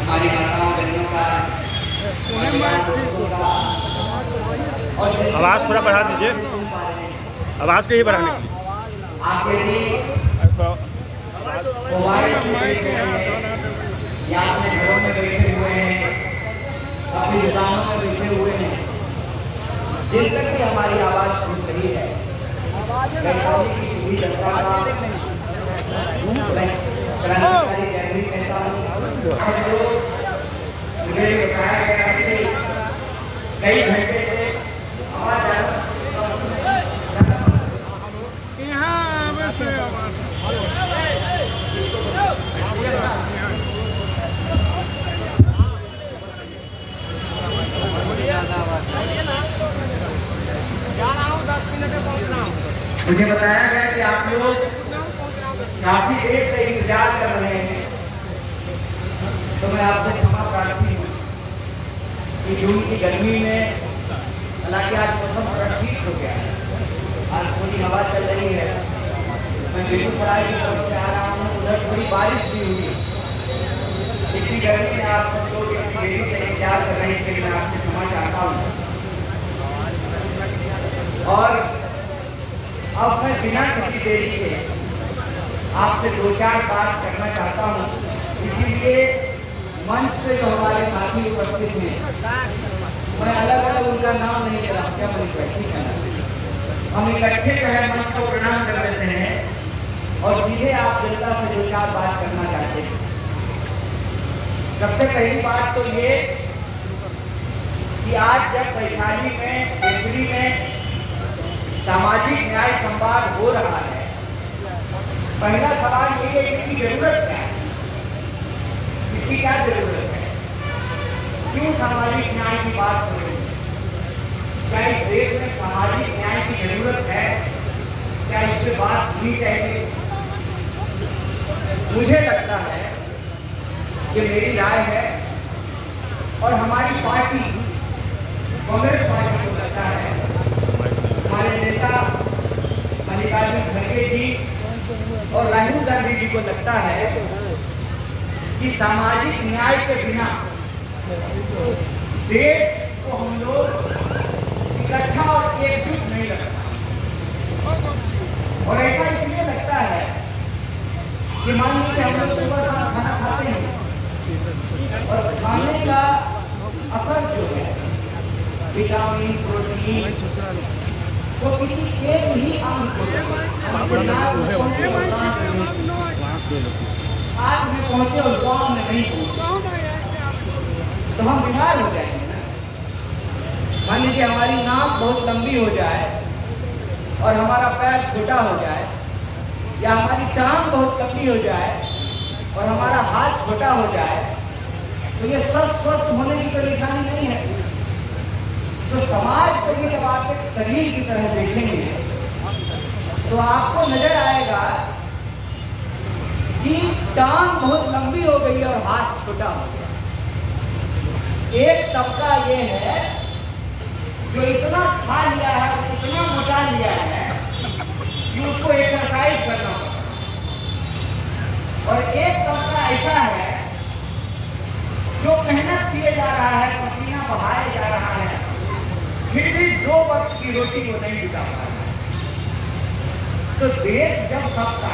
हमारी माताओं बहनों का, आवाज़ थोड़ा बढ़ा दीजिए, आवाज़ कहीं बढ़ाने के लिए। आप यदि मोबाइल से देख रहे हैं या अपने घरों में बैठे हुए हैं, अपनी दुकानों में बैठे हुए हैं, जिन तक भी हमारी आवाज़ पहुंच रही है, वैशाली की सभी जनता का क्रांतिकारी जय भी कहता हूँ। और जो मुझे बताया गया कि कई घंटे से आवाज़ आ मुझे बताया गया कि आप लोग काफी देर से इंतजार कर रहे हैं, तो मैं आपसे क्षमा प्रार्थी हूँ कि जून की गर्मी में, हालांकि आज मौसम थोड़ा ठीक हो गया है, आज थोड़ी हवा चल रही है। मैं बेगूसराय की तरफ से आ रहा हूँ, उधर थोड़ी बारिश भी हुई। इतनी गर्मी में आप सब लोग इतनी देरी से इंतजार कर रहे हैं, इसके लिए मैं आपसे क्षमा चाहता हूँ। और अब मैं बिना किसी देरी के आपसे दो चार बात करना चाहता हूँ। इसीलिए मंच पे जो हमारे साथी उपस्थित हैं, मैं अलग अलग उनका नाम नहीं ले रहा, क्या मैं ठीक है, हम इकट्ठे जो है मंच को प्रणाम कर लेते हैं और सीधे आप जनता से दो चार बात करना चाहते हैं। सबसे पहली बात तो ये कि आज जब वैशाली में, केसरी में सामाजिक न्याय संवाद हो रहा है, पहला सवाल ये है कि इसकी जरूरत क्या है, इसकी क्या जरूरत है, क्यों सामाजिक न्याय की बात हो रही है, क्या इस देश में सामाजिक न्याय की जरूरत है, क्या इस पे बात होनी चाहिए। मुझे लगता है, ये मेरी राय है और हमारी पार्टी कांग्रेस पार्टी को लगता है, हमारे नेता मल्लिकार्जुन खड़गे जी और राहुल गांधी जी को लगता है कि सामाजिक न्याय के बिना देश को हम लोग इकट्ठा और एकजुट नहीं रखता। और ऐसा इसलिए लगता है कि मान लीजिए हम लोग सुबह शाम खाना खाते हैं और खाने का असर जो है विटामिन, प्रोटीन, वो किसी एक ही अंग को आज में पहुंचे और गांव में नहीं पहुंचे तो हम बीमार हो जाएंगे ना। मान लीजिए हमारी नाक बहुत लंबी हो जाए और हमारा पैर छोटा हो जाए, या हमारी टांग बहुत लंबी हो जाए और हमारा हाथ छोटा हो जाए, तो ये स्वस्थ होने की कोई निशानी नहीं है। तो समाज को भी जब आप एक शरीर की तरह देखेंगे तो आपको नजर आएगा कि टांग बहुत लंबी हो गई और हाथ छोटा हो गया। एक तबका ये है जो इतना खा लिया है, इतना मोटा लिया है कि उसको एक्सरसाइज करना पड़ता, और एक तबका ऐसा है जो मेहनत किए जा रहा है, पसीना बहाए जा रहा है, फिर भी दो वक्त की रोटी को नहीं जुटा पा रहा। तो देश जब सबका,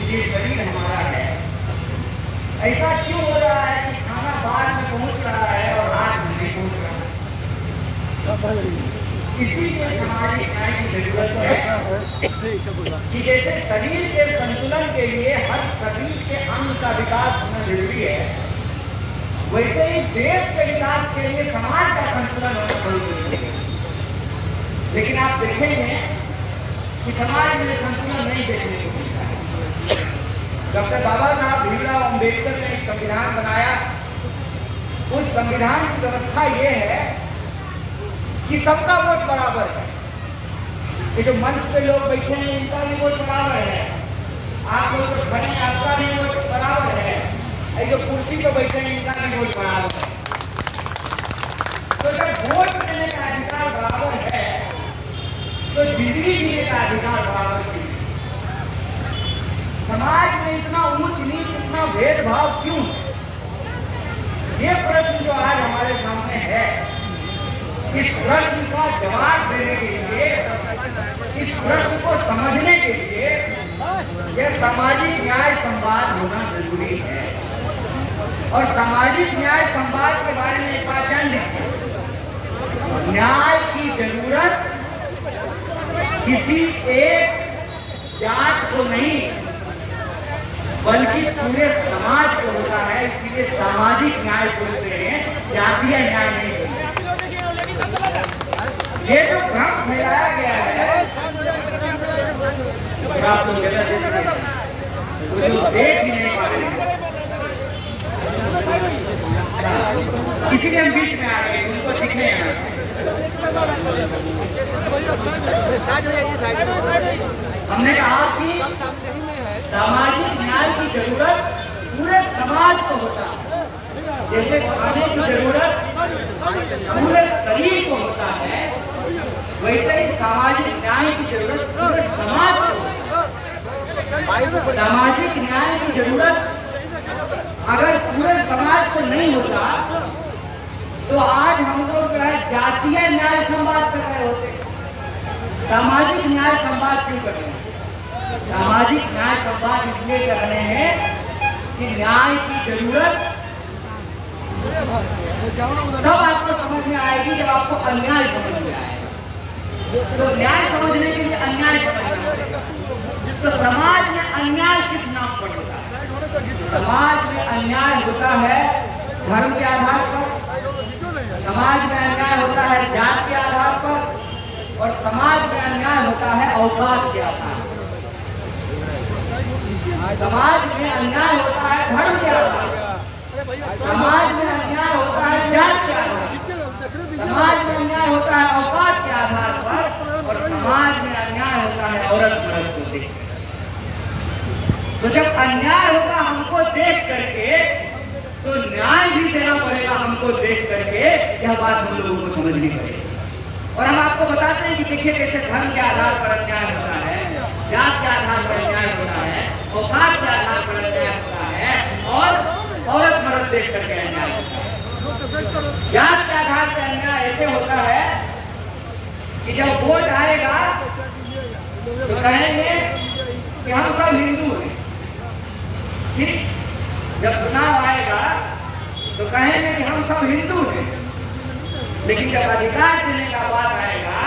ये शरीर हमारा है, ऐसा क्यों हो रहा है कि खाना बाद में पहुंच रहा है और हाथ में नहीं पहुंच रहा है। इसीलिए सामाजिक न्याय की जरूरत है कि जैसे शरीर के संतुलन के लिए हर शरीर के अंग का विकास होना जरूरी है, वैसे ही देश के विकास के लिए समाज का संतुलन होना बहुत जरूरी है। लेकिन आप देखेंगे कि समाज में संतुलन नहीं देखने को मिलता है। डॉक्टर बाबा साहब भीमराव अंबेडकर ने एक संविधान बनाया। उस संविधान की व्यवस्था ये है कि सबका वोट बराबर है। ये जो मंच पे लोग बैठे हैं इनका भी वोट बराबर है, आप लोग जो खड़े हैं आपका भी वोट बराबर है, ये जो कुर्सी पे बैठे हैं इनका भी वोट बराबर है। तो जब वोट देने का अधिकार बराबर है तो जिंदगी जीने का अधिकार बराबर है। समाज में इतना ऊंच नीच, इतना भेदभाव क्यों है? इस प्रश्न का जवाब देने के लिए, इस प्रश्न को समझने के लिए यह सामाजिक न्याय संवाद होना जरूरी है। और सामाजिक न्याय संवाद के बारे में एक बात जान लीजिए, न्याय की जरूरत किसी एक जात को नहीं बल्कि पूरे समाज को होता है। इसीलिए सामाजिक न्याय बोलते हैं, जातीय न्याय नहीं बोलते। ये जो भ्रम फैलाया गया है, आप लोग जगह देते हैं, वो जो देख ही नहीं पा रहे हैं, इसीलिए हम बीच में आ गए, उनको दिखने यहाँ से। हमने कहा कि सामाजिक न्याय की जरूरत पूरे समाज को होता है, जैसे खाने की जरूरत पूरे शरीर को होता है, वैसे ही सामाजिक न्याय की जरूरत पूरे समाज को होता है। सामाजिक न्याय की जरूरत अगर पूरे समाज को नहीं होता तो आज हम लोग जो है जातीय न्याय संवाद कर रहे होते। सामाजिक न्याय संवाद क्यों कर रहे हैं? सामाजिक न्याय संवाद इसलिए कर रहे हैं कि न्याय की जरूरत तब आपको समझ में आएगी जब आपको अन्याय समझ में आएगा। तो न्याय समझने के लिए अन्याय समझना पड़ेगा। तो समाज में अन्याय किस नाम पर होता है? समाज में अन्याय होता है धर्म के आधार पर, समाज में अन्याय होता है जात के आधार पर, और समाज में अन्याय होता है औकात के आधार पर। समाज में अन्याय होता है धर्म के आधार पर, समाज में अन्याय होता है जात के आधार पर, समाज में अन्याय होता है औकात के आधार पर, और समाज में अन्याय होता है औरत मर्द को देख कर। तो जब अन्याय होगा हमको देख करके, तो न्याय भी देना पड़ेगा हमको देख करके। यह बात हम लोगों को समझनी पड़ेगी। और हम आपको बताते हैं कि देखिए कैसे धर्म के आधार पर अन्याय होता है, जात के आधार पर अन्याय होता है, औकात के आधार पर अन्याय होता है, और औरत मर्द देख करके अन्याय होता है। जात के आधार पर अन्याय ऐसे होता है कि जब वोट आएगा तो कहेंगे कि हम सब हिंदू हैं, ठीक? जब चुनाव आएगा तो कहेंगे कि हम सब हिंदू हैं, लेकिन जब अधिकार देने का बात आएगा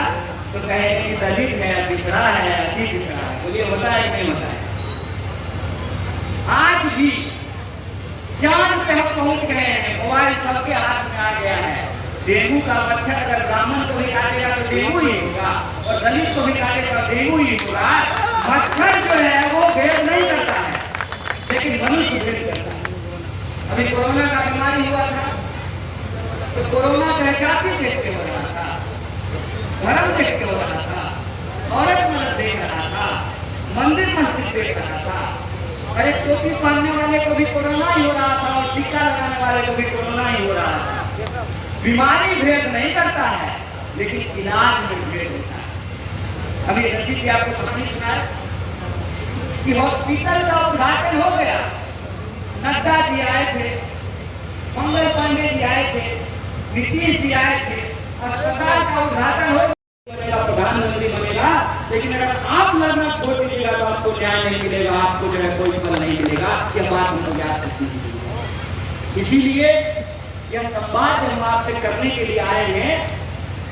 तो कहेंगे कि दलित है, पिछड़ा है, अति पिछड़ा है। बोलिए होता है कि नहीं होता है? आज भी चांद पे हम पहुंच गए हैं, मोबाइल सबके हाथ में आ गया है। डेंगू का मच्छर अगर ब्राह्मण को भी काटेगा तो डेंगू ही होगा, और दलित को भी काटेगा तो डेंगू ही होगा। मच्छर जो है वो भेद नहीं करता है, लेकिन मनुष्य भेद करता है। अभी कोरोना का बीमारी हुआ था तो कोरोना जो जाति देख के हो रहा था, धर्म देख के हो रहा था, औरत मर्द देख रहा था, मंदिर मस्जिद देख रहा था। अरे टोपी पहनने वाले को भी कोरोना ही हो रहा था, और टीका लगाने वाले को भी कोरोना ही हो रहा था। बीमारी भेद नहीं करता है, लेकिन इलाज में भेद होता है। अभी रंजीत जी आपको कहानी सुनाए कि हॉस्पिटल का उद्घाटन हो गया, नड्डा जी आए थे, मंगल पांडे जी आए थे, नीतीश जी आए थे, अस्पताल का उद्घाटन हो गया, प्रधानमंत्री बनेगा, लेकिन अगर आप लड़ना छोड़ दीजिएगा तो आपको न्याय नहीं मिलेगा, आपको जो है कोई फल नहीं मिलेगा। यह बात हमको याद रखनी है। इसीलिए यह संवाद जब हम आपसे करने के लिए आए हैं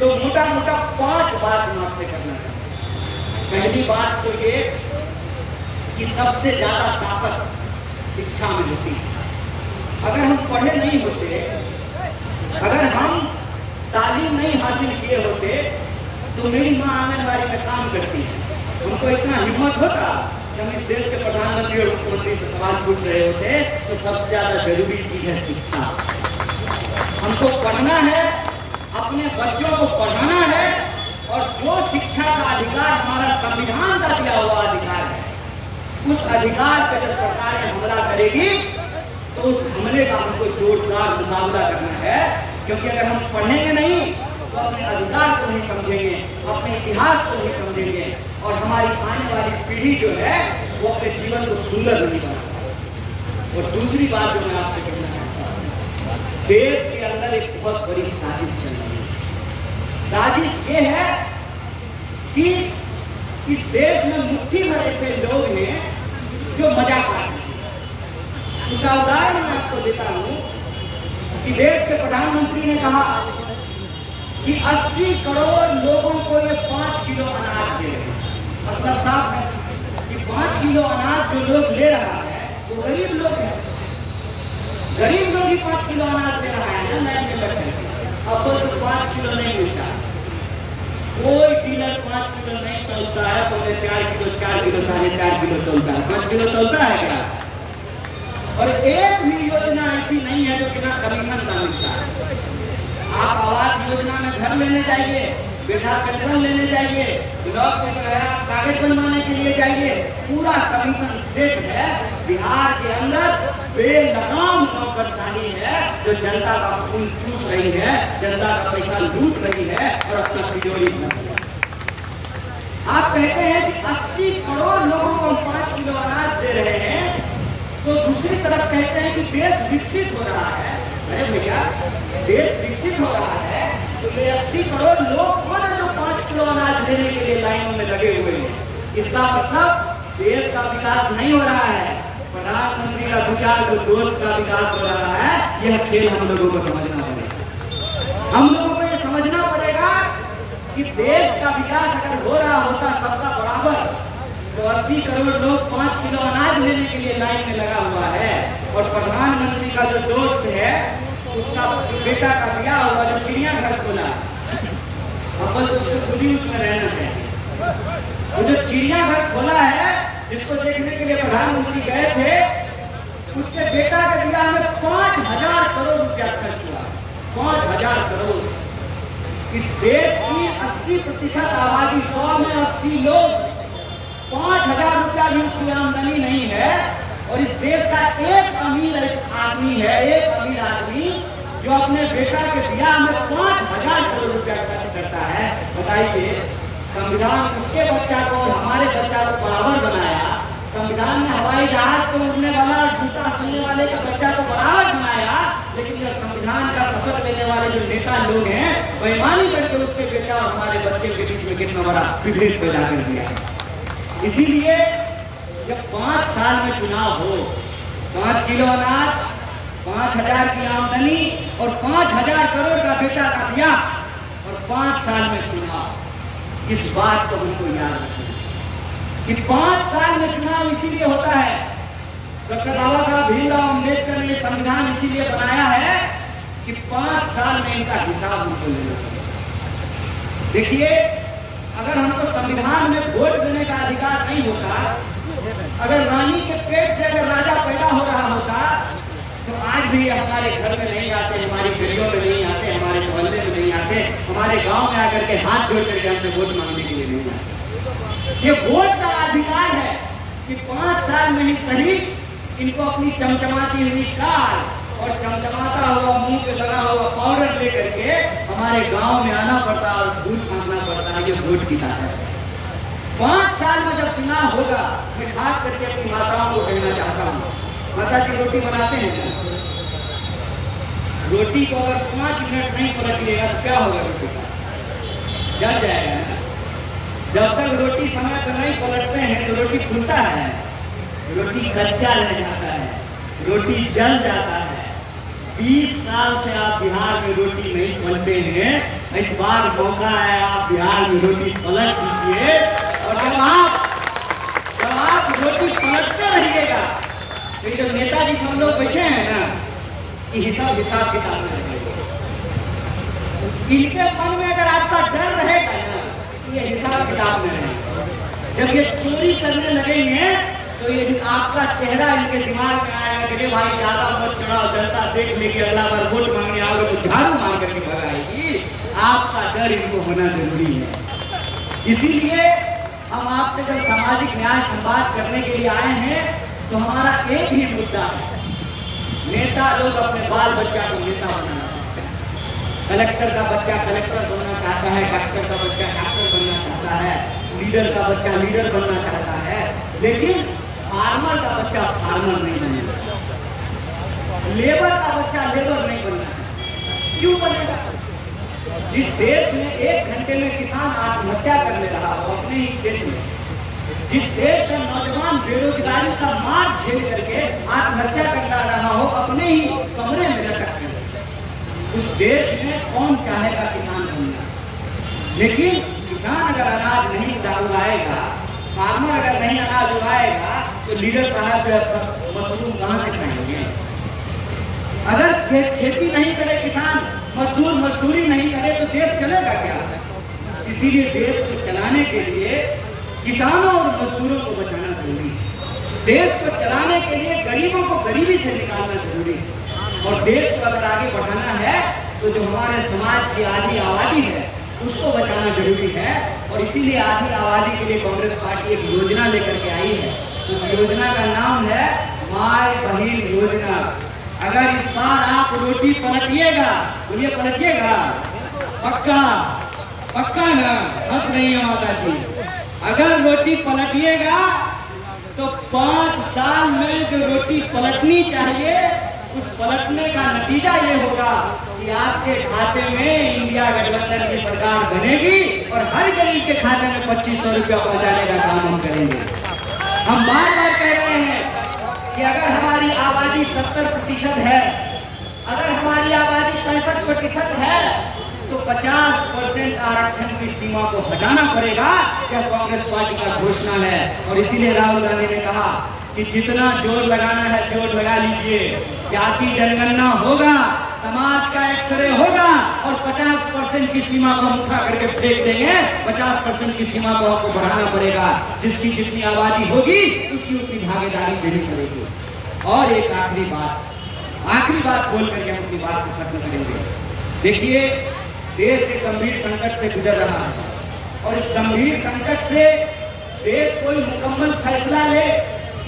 तो मोटा मोटा 5 बात हम आपसे करना चाहते हैं। पहली बात तो ये कि सबसे ज्यादा ताकत शिक्षा में होती है। अगर हम पढ़े नहीं होते, अगर हम तालीम नहीं हासिल किए होते, तो मेरी माँ आंगनबाड़ी में काम करती है, उनको इतना हिम्मत होता कि हम इस देश के प्रधानमंत्री और मुख्यमंत्री से सवाल पूछ रहे होते। तो सबसे ज्यादा जरूरी चीज है शिक्षा। हमको पढ़ना है, अपने बच्चों को पढ़ाना है, और जो शिक्षा का अधिकार हमारा संविधान का दिया हुआ अधिकार है, उस अधिकार पर जब सरकार हमला करेगी तो उस हमले का हमको जोरदार मुकाबला करना है। क्योंकि अगर हम पढ़ेंगे नहीं तो अपने अधिकार को नहीं समझेंगे, अपने इतिहास को नहीं समझेंगे, और हमारी आने वाली पीढ़ी जो है वो अपने जीवन को सुंदर नहीं बना पाएगी। और दूसरी बात जो मैं आपसे कहना चाहता हूँ, देश के अंदर एक बहुत बड़ी साजिश चल रही है। साजिश ये है कि इस देश में मुट्ठी भर ऐसे लोग हैं जो मजाक करते हैं। उसका उदाहरण मैं आपको देता हूं कि देश के प्रधानमंत्री ने कहा कि 80 करोड़ लोगों को ये 5 किलो अनाज दे रहे हैं। मतलब साफ है कि 5 किलो अनाज जो लोग ले रहा है वो गरीब लोग हैं। गरीब लोग ही 5 किलो अनाज दे रहा है ना, लाइन में बैठे। अब तो 5 किलो नहीं मिलता, कोई डीलर 5 किलो नहीं तोलता है, पौने 4 किलो, 4 किलो, 4.5 किलो तोलता है। 5 किलो तोलता है क्या? और एक भी योजना ऐसी नहीं है जो बिना कमीशन का मिलता है। आप आवास योजना में घर लेने जाइए, वृद्धा पेंशन लेने जाइए, ब्लॉक में जो है कागज बनवाने के लिए जाइए, पूरा कमीशन सेट है। बिहार के अंदर बेलगाम नौकरशाही है जो जनता का खून चूस रही है, जनता का पैसा लूट रही है और अपना तिजोरी भर रही है। आप कहते हैं कि 80 करोड़ लोगों को हम 5 किलो अनाज दे रहे हैं, तो दूसरी तरफ कहते हैं कि देश विकसित हो रहा है। अरे भैया, देश विकसित हो रहा है तो ये 80 करोड़ लोग कौन है जो 5 किलो अनाज लेने के लिए लाइनों में लगे हुए हैं? इसका मतलब देश का विकास नहीं हो रहा है, प्रधानमंत्री का 2-4 दोस्त का विकास हो रहा है। यह खेल हम लोगों को समझना पड़ेगा। हम लोगों को यह समझना पड़ेगा कि देश का विकास अगर हो रहा होता सबका बराबर, तो 80 करोड़ लोग 5 किलो अनाज लेने के लिए लाइन में लगा हुआ है। और प्रधानमंत्री का जो दोस्त है उसका बेटा का ब्याह हुआ जो चिड़ियाघर खोला, अब तो उसको खुद ही उसमें रहना चाहिए। वो जो चिड़ियाघर खोला है जिसको देखने के लिए प्रधानमंत्री गए थे, उसके बेटा के ब्याह में 5,000 करोड़ रुपया खर्च हुआ। 5,000 करोड़। इस देश की 80% आबादी, 100 में 80 लोग, 5,000 रुपया भी उसकी आमदनी नहीं है। और इस देश का एक अमीर आदमी है, एक अमीर आदमी जो अपने बेटा के ब्याह में 5,000 करोड़ रुपया खर्च करता है। बताइए, संविधान उसके बच्चा को और हमारे बच्चा को बराबर बनाया। संविधान ने हवाई जहाज को उड़ने वाला और जूता सुनने वाले के बच्चा को बराबर बनाया, लेकिन यह संविधान का शपथ लेने वाले जो नेता लोग हैं, बेईमानी करके उसके बेटा और हमारे बच्चे के बीच में कितना बड़ा विभेद पैदा कर दिया है। इसीलिए जब 5 साल में चुनाव हो, 5 किलो अनाज, 5,000 की आमदनी और 5,000 करोड़ का बेटा का ब्याह और 5 साल में चुनाव, इस बात को हमको याद रखना कि 5 साल में चुनाव इसीलिए होता है। डॉक्टर बाबा साहब भीमराव अम्बेडकर ने यह संविधान इसीलिए बनाया है कि 5 साल में इनका हिसाब हमको लेना चाहिए। देखिए, अगर हमको संविधान में वोट देने का अधिकार नहीं होता, अगर रानी के पेट से अगर राजा पैदा हो रहा होता, तो आज भी हमारे घर में नहीं आते, हमारी गलियों में नहीं आते, हमारे मोहल्ले में नहीं आते, हमारे गांव में आकर के हाथ जोड़ करके हमसे वोट मांगने के लिए नहीं आते। ये वोट का अधिकार है कि 5 साल में ही सही इनको अपनी चमचमाती हुई कार और चमचमाता हुआ मुंह पे लगा हुआ पाउडर लेकर के हमारे गांव में आना पड़ता और वोट मांगना पड़ता है। ये वोट की ताकत है। 5 साल में जब चुनाव होगा, मैं खास करके अपनी माताओं को कहना चाहता हूँ, माता जी रोटी बनाते हैं क्या? रोटी को अगर 5 मिनट नहीं पलटिएगा तो क्या होगा? रोटी का जल जाएगा ना। जब तक रोटी समय पर नहीं पलटते हैं तो रोटी फूलता है, रोटी कच्चा रह जाता है, रोटी जल जाता है। 20 साल से आप बिहार में रोटी नहीं पलटे हैं, इस बार मौका है, आप बिहार में रोटी पलट दीजिए। और जब आप रोटी पलटते रहिएगा, तो जो नेताजी सब लोग बैठे हैं ना, ये हिसाब किताब में रहेगा। इनके मन में अगर आपका डर रहेगा ना, तो ये हिसाब किताब में रहेगा। जब ये चोरी करने लगेंगे तो ये आपका चेहरा इनके दिमाग में आएगा कि भाई ज्यादा मत चढ़ाओ, जनता देख लेगी, अगला बार वोट मांगने आओगे तो झाड़ू मार करके भगाएगी। आपका डर इनको होना जरूरी है। इसीलिए हम आपसे जब सामाजिक न्याय संवाद करने के लिए आए हैं तो हमारा एक ही मुद्दा है, नेता लोग अपने बाल बच्चा को नेता बनाना चाहते हैं। कलेक्टर का बच्चा कलेक्टर बनना चाहता है, डॉक्टर का बच्चा डॉक्टर बनना चाहता है, लीडर का बच्चा लीडर बनना चाहता है, लेकिन फार्मर का बच्चा फार्मर नहीं बनना चाहता, लेबर का बच्चा लेबर नहीं बनना चाहता। क्यों बनेगा? जिस देश में 1 घंटे में किसान आत्महत्या कर ले रहा हो अपने ही खेत में, जिस देश का नौजवान बेरोजगारी का मार झेल करके आत्महत्या कर रहा हो अपने ही कमरे में लटक कर, उस देश में कौन चाहेगा किसान बनना। लेकिन किसान अगर अनाज नहीं उगाएगा, फार्मर अगर नहीं अनाज उगाएगा, तो लीडर साहब मशरूम कहाँ से खाएंगे। अगर खेती नहीं करे किसान, मजदूर मजदूरी नहीं करे, तो देश चलेगा क्या। इसीलिए देश को चलाने के लिए किसानों और मजदूरों को बचाना जरूरी है। देश को चलाने के लिए गरीबों को गरीबी से निकालना जरूरी है। और देश को अगर आगे बढ़ाना है तो जो हमारे समाज की आधी आबादी है उसको बचाना जरूरी है। और इसीलिए आधी आबादी के लिए कांग्रेस पार्टी एक योजना लेकर के आई है। उस योजना का नाम है माय बहिन योजना। अगर इस बार आप रोटी पलटिएगा, बोलिए पलटिएगा, पक्का पक्का ना, हंस रही है माता जी। अगर रोटी पलटिएगा तो 5 साल में जो रोटी पलटनी चाहिए, उस पलटने का नतीजा ये होगा कि आपके खाते में इंडिया गठबंधन की सरकार बनेगी और हर गरीब के खाते में 2500 रुपया पहुंचाने का काम हम करेंगे। हम बार बार कह रहे हैं कि अगर हमारी आबादी 70% है, अगर हमारी आबादी 65% है, तो 50% आरक्षण की सीमा को हटाना पड़ेगा। यह कांग्रेस पार्टी का घोषणा है। और इसीलिए राहुल गांधी ने कहा कि जितना जोर लगाना है जोर लगा लीजिए, जाति जनगणना होगा, समाज का एक्सरे होगा और 50% की सीमा को हम उठा करके फेंक देंगे। 50% की सीमा को हमको बढ़ाना पड़ेगा। जिसकी जितनी आबादी होगी उसकी उतनी भागीदारी देनी पड़ेगी। और एक आखिरी बात बोल करके हम अपनी बात को खत्म करेंगे। देखिए, देश एक गंभीर संकट से गुजर रहा है और इस गंभीर संकट से देश कोई मुकम्मल फैसला ले,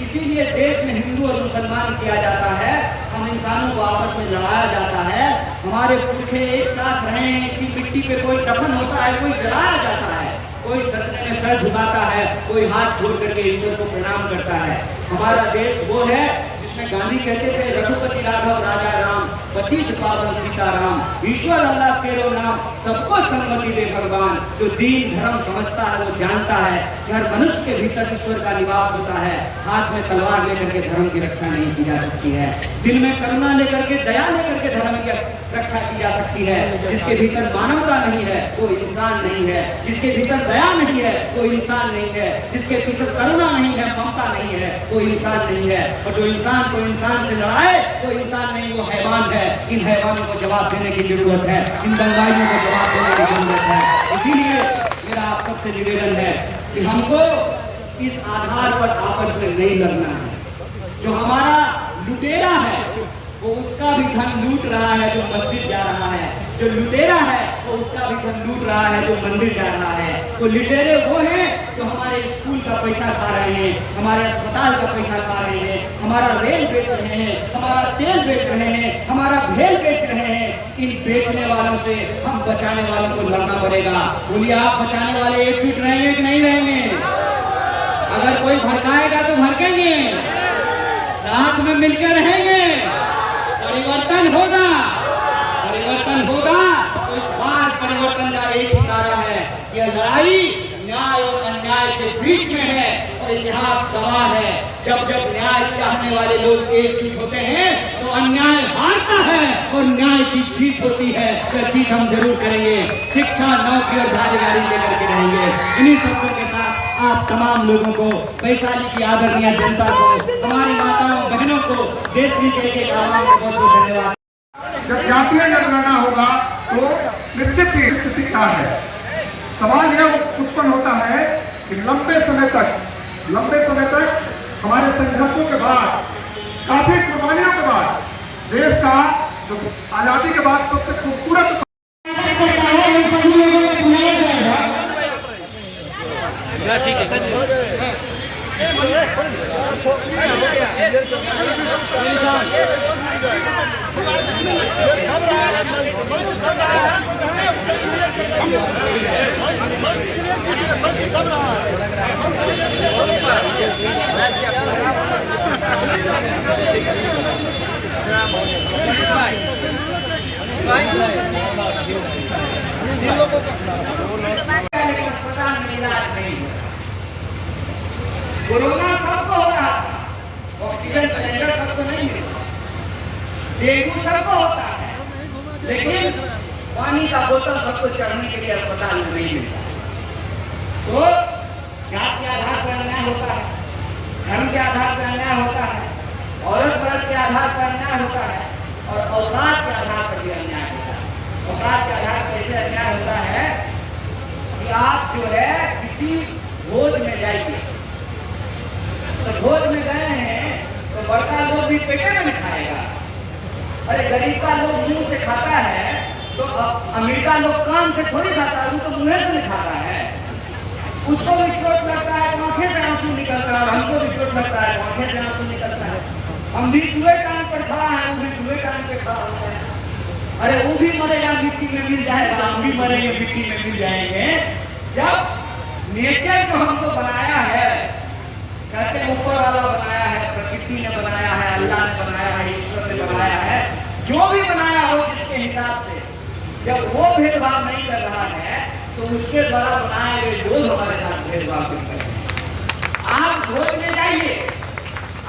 इसीलिए देश में हिंदू और मुसलमान किया जाता है। हम इंसानों को आपस में लड़ाया जाता है। हमारे पुरखे एक साथ रहे हैं, इसी मिट्टी पे कोई दफन होता है, कोई जलाया जाता है, कोई सदमे में सर झुकाता है, कोई हाथ जोड़ करके ईश्वर को प्रणाम करता है। हमारा देश वो है जिसमें गांधी कहते थे, रघुपति राघव राजा राम, पतित पावन सीताराम, ईश्वर अल्लाह तेरो नाम, सबको सम्मति दे भगवान। जो दीन धर्म समझता है वो जानता है कि हर मनुष्य के भीतर ईश्वर का निवास होता है। हाथ में तलवार लेकर के धर्म की रक्षा नहीं की जा सकती है। दिल में करुणा लेकर के, दया लेकर के धर्म की रक्षा की जा सकती है। जिसके भीतर मानवता नहीं है वो इंसान नहीं है। जिसके भीतर दया नहीं है वो इंसान नहीं है। जिसके पीछे करुणा नहीं है, ममता नहीं है, वो इंसान नहीं है। और जो इंसान को इंसान से लड़ाए वो इंसान नहीं, वो हैवान है। इन हैवानों को जवाब देने की जरूरत है, इन दंगाइयों को जवाब देने की जरूरत है। इसीलिए मेरा आप सबसे निवेदन है कि हमको इस आधार पर आपस में नहीं लड़ना है। जो हमारा लुटेरा है वो उसका भी धन लूट रहा है जो मस्जिद जा रहा है। जो लुटेरा है वो उसका भी धन लूट रहा है जो मंदिर जा रहा है। वो लुटेरे वो हैं जो हमारे स्कूल का पैसा खा रहे हैं, हमारे अस्पताल का पैसा खा रहे हैं, हमारा रेल बेच रहे हैं, हमारा तेल बेच रहे हैं, हमारा भेल बेच रहे हैं। इन बेचने वालों से हम बचाने वालों को लड़ना पड़ेगा। बोलिए, आप बचाने वाले एकजुट रहेंगे कि नहीं रहेंगे? अगर कोई भड़काएगा तो भड़केंगे, साथ में मिलकर रहेंगे, परिवर्तन होगा। परिवर्तन होगा तो इस बार परिवर्तन का एक ही नारा है, यह लड़ाई न्याय और अन्याय के बीच में है। और इतिहास गवाह है, जब जब न्याय चाहने वाले लोग एकजुट होते हैं तो अन्याय हारता है और न्याय की जीत होती है। यह जीत हम जरूर करेंगे। शिक्षा, नौकरी और भागीदारी लेकर के रहेंगे। इन्हीं शब्दों के साथ आप तमाम लोगों को, वैशाली की आदरणीय जनता को, हमारी माताओं बहनों को, देश के एक आवाम को बहुत बहुत धन्यवाद। जब जातीय जनगणना होगा तो निश्चित ही स्थिति क्या है। सवाल यह उत्पन्न होता है कि लंबे समय तक हमारे संघर्षों के बाद, काफी कुर्बानियों के बाद, देश का जो आजादी के बाद सबसे खूबसूरत ठीक है। लेकिन अस्पताल में इलाज नहीं है। कोरोना सबको हो रहा था, ऑक्सीजन सिलेंडर सबको नहीं मिला, डेंगू सबको होता है, लेकिन पानी का बोतल सबको चढ़ने के लिए अस्पताल में नहीं मिलता। तो जात के आधार पर अन्याय होता है, धर्म के आधार पर अन्याय होता है, औरत मर्द के आधार पर अन्याय होता है, और औकात के आधार पर भी अन्याय होता है। औकात के आधार पर ऐसे अन्याय होता है कि आप जो है किसी भोज में जाइए, तो भोज में गए हैं तो बड़का लोग भी पेटे में खाएगा, अरे गरीब का लोग मुंह से खाता है, तो अमीर का लोग कान से थोड़ी खाता है, वो तो मुंह से नहीं खाता है। उसको भी चोट लगता है, आंखें से आंसू निकलता है, हमको भी चोट लगता है, आंखें से आंसू निकलता है। हम भी दुए टांग पर खड़ा है, वो भी दुए टांग पे खड़ा होता है। अरे वो भी मरेगा, मिट्टी में मिल जाएगा, हम भी मरेंगे, मिट्टी में मिल जाएंगे। जब नेचर जो हमको बनाया है, कहते हैं ऊपर वाला बनाया है, प्रकृति ने बनाया है, अल्लाह ने बनाया है, ईश्वर ने बनाया है, जो भी बनाया हो जिसके हिसाब से, जब वो भेदभाव नहीं कर रहा है तो उसके द्वारा बनाए हुए लोग हमारे साथ भेदभाव नहीं कर रहे हैं। आप भोज में जाइए,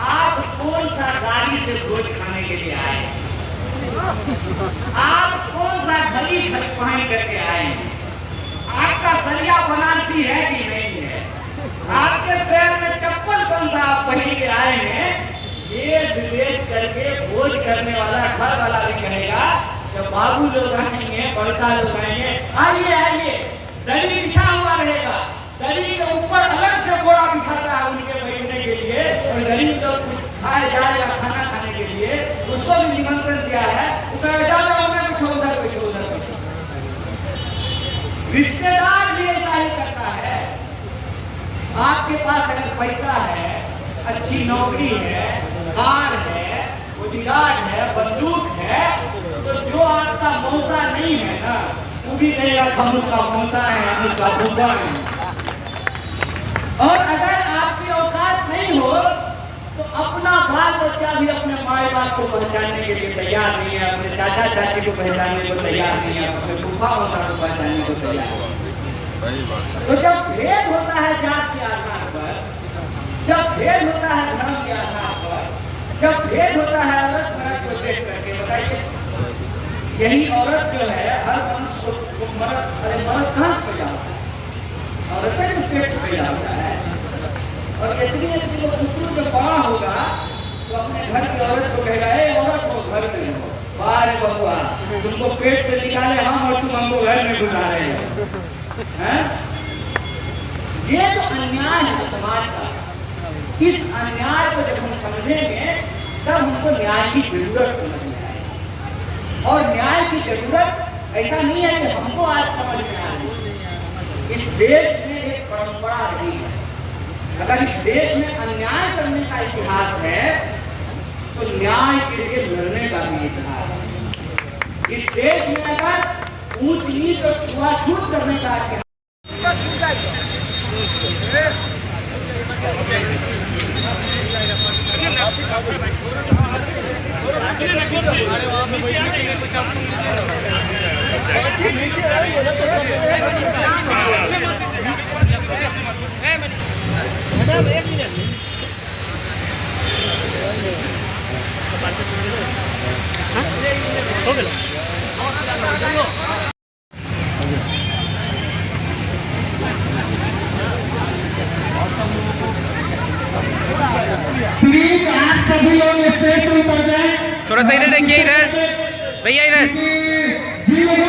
आप कौन सा गाड़ी से भोज खाने के लिए आए, आप कौन सा घड़ी पहन करके आए, आपका सरिया बनारसी है कि नहीं है, आपके पैर में चप्पल कौन सा आप पहन के आए हैं, ये विवेक करके भोज करने वाला घर वाला भी कहेगा। जब बाबू लोग आएंगे, बड़का लोग आएंगे, आइए आइए, दरी बिछा हुआ रहेगा, दरी के ऊपर अलग से बोरा बिछाता है उनके बैठने के लिए, और गरीब लोग खाए जाएगा खाना खाने के लिए, उसको भी निमंत्रण दिया है, उसका जाओ उधर बैठो, उधर बैठो, उधर बैठो। रिश्तेदार भी ऐसा ही करता है। आपके पास अगर पैसा है, अच्छी नौकरी है, कार है, बॉडीगार्ड है, बंदूक है, तो जो आपका मौसा नहीं है ना, वो भी कहेगा हम उसका मौसा है, हम उसका फूफा है। और अगर आपकी औकात नहीं हो तो अपना बाल बच्चा भी अपने माए बाप को पहचानने के लिए तैयार नहीं है, अपने चाचा चाची को पहचानने को तैयार नहीं है, अपने फूफा मौसा को पहचानने को तैयार है। तो जब भेद होता है जात के आधार पर, जब भेद होता है धर्म के आधार पर, जब भेद होता है औरत मर्द को देख करके, बताइए यही औरत जो है हर मनुष्य को मर्द, अरे मर्द कहाँ से पैदा होता है, औरतें तो पेट से पैदा होता है। और इतनी वो पुत्रु जब बड़ा होगा तो अपने घर की औरत को कहेगा, ए औरत हो, घर में रहो, बाहर बबुआ, तुमको पेट से निकाले हम और तुम हमको घर में घुसा रहे हो। ये जो अन्याय है समाज का, इस अन्याय को जब हम समझेंगे तब हमको न्याय की जरूरत समझ में आएगी। और न्याय की जरूरत ऐसा नहीं है कि हमको आज समझ में आ रही, इस देश में एक परंपरा रही है। अगर इस देश में अन्याय करने का इतिहास है तो न्याय के लिए लड़ने का भी इतिहास है। इस देश में अगर ऊंच नीच और छुआछूत करने का इतिहास, प्लीज आप सभी लोग स्टेज से उतर जाएं। थोड़ा सा इधर देखिए, इधर भैया, इधर। जी लोगों